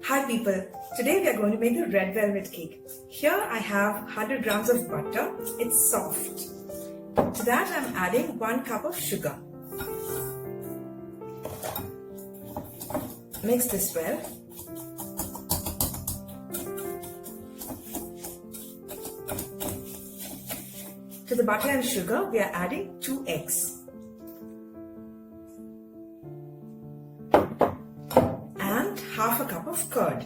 Hi people, today we are going to make the red velvet cake. Here I have 100 grams of butter, it's soft. To that I'm adding 1 cup of sugar. Mix this well. To the butter and sugar we are adding 2 eggs. Half a cup of curd.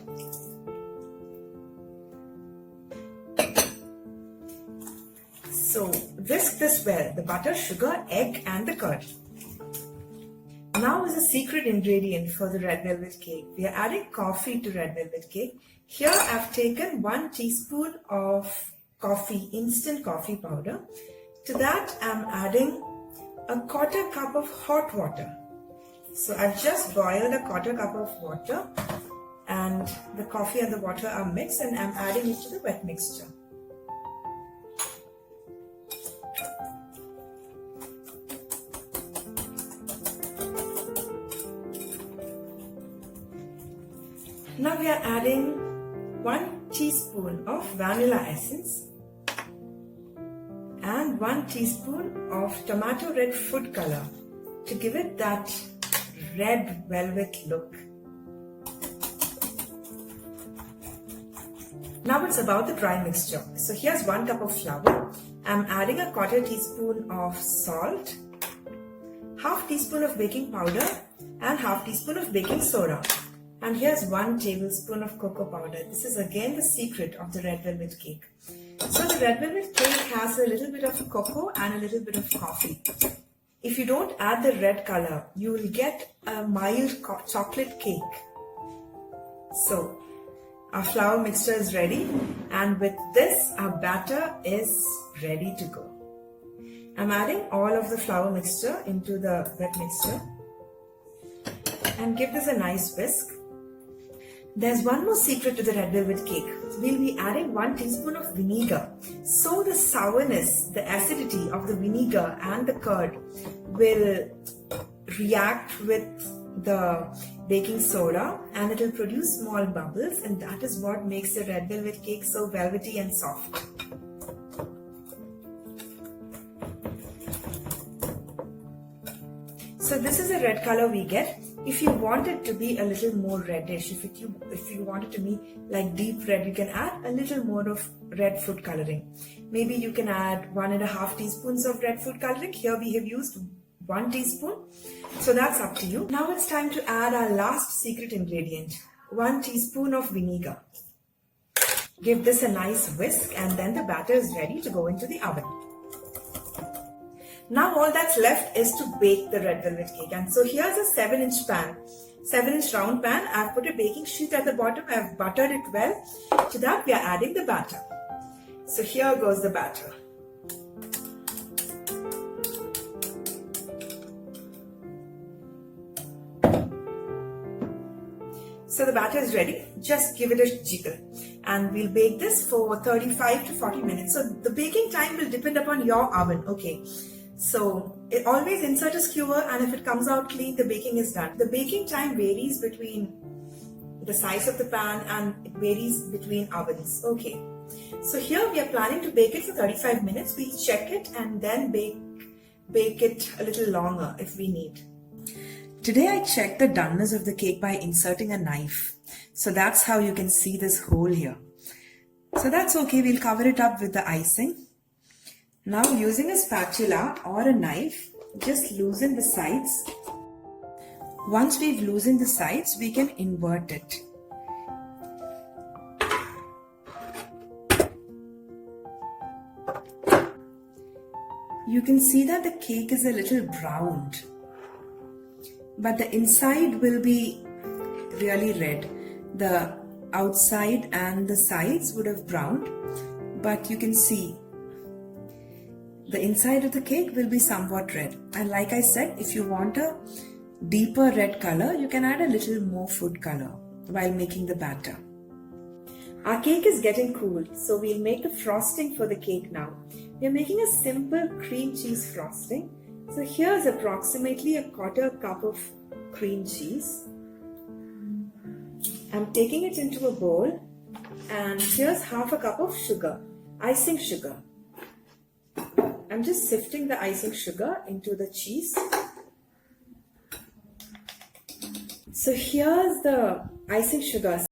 So whisk this well, the butter, sugar, egg and the curd. Now is a secret ingredient for the red velvet cake. We are adding coffee to red velvet cake. Here I've taken 1 teaspoon of coffee, instant coffee powder. To that I'm adding a 1/4 cup of hot water. So I've just boiled a 1/4 cup of water and the coffee and the water are mixed and I'm adding it to the wet mixture. Now we are adding 1 teaspoon of vanilla essence and 1 teaspoon of tomato red food color to give it that red velvet look. Now it's about the dry mixture. So here's 1 cup of flour. I'm adding a 1/4 teaspoon of salt, 1/2 teaspoon of baking powder and 1/2 teaspoon of baking soda. And here's 1 tablespoon of cocoa powder. This is again the secret of the red velvet cake. So the red velvet cake has a little bit of cocoa and a little bit of coffee. If you don't add the red color, you will get a mild chocolate cake. So our flour mixture is ready and with this our batter is ready to go. I'm adding all of the flour mixture into the wet mixture and give this a nice whisk. There's one more secret to the red velvet cake. We'll be adding 1 teaspoon of vinegar. So the sourness, the acidity of the vinegar and the curd will react with the baking soda and it will produce small bubbles, and that is what makes the red velvet cake so velvety and soft. So this is the red color we get. If you want it to be a little more reddish, if you want it to be like deep red, you can add a little more of red food coloring. Maybe you can add 1.5 teaspoons of red food coloring. Here we have used 1 teaspoon. So that's up to you. Now it's time to add our last secret ingredient, 1 teaspoon of vinegar. Give this a nice whisk and then the batter is ready to go into the oven. Now all that's left is to bake the red velvet cake. And so here's a 7-inch pan, 7-inch round pan. I've put a baking sheet at the bottom. I've buttered it well. To that we are adding the batter. So here goes the batter. So the batter is ready. Just give it a jiggle. And we'll bake this for 35 to 40 minutes. So the baking time will depend upon your oven. Okay. So always insert a skewer and if it comes out clean, the baking is done. The baking time varies between the size of the pan and it varies between ovens. Okay. So here we are planning to bake it for 35 minutes. We'll check it and then bake it a little longer if we need. Today I checked the doneness of the cake by inserting a knife. So that's how you can see this hole here. So that's okay. We'll cover it up with the icing. Now using a spatula or a knife, just loosen the sides. Once we've loosened the sides, we can invert it. You can see that the cake is a little browned, but the inside will be really red. The outside and the sides would have browned, but you can see the inside of the cake will be somewhat red. And like I said, if you want a deeper red color, you can add a little more food color while making the batter. Our cake is getting cool, so we'll make the frosting for the cake now. We're making a simple cream cheese frosting. So here's approximately a 1/4 cup of cream cheese. I'm taking it into a bowl, and here's half a cup of sugar, icing sugar. I'm just sifting the icing sugar into the cheese. So here's the icing sugar.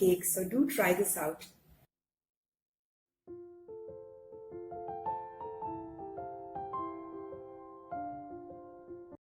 Cake, so do try this out.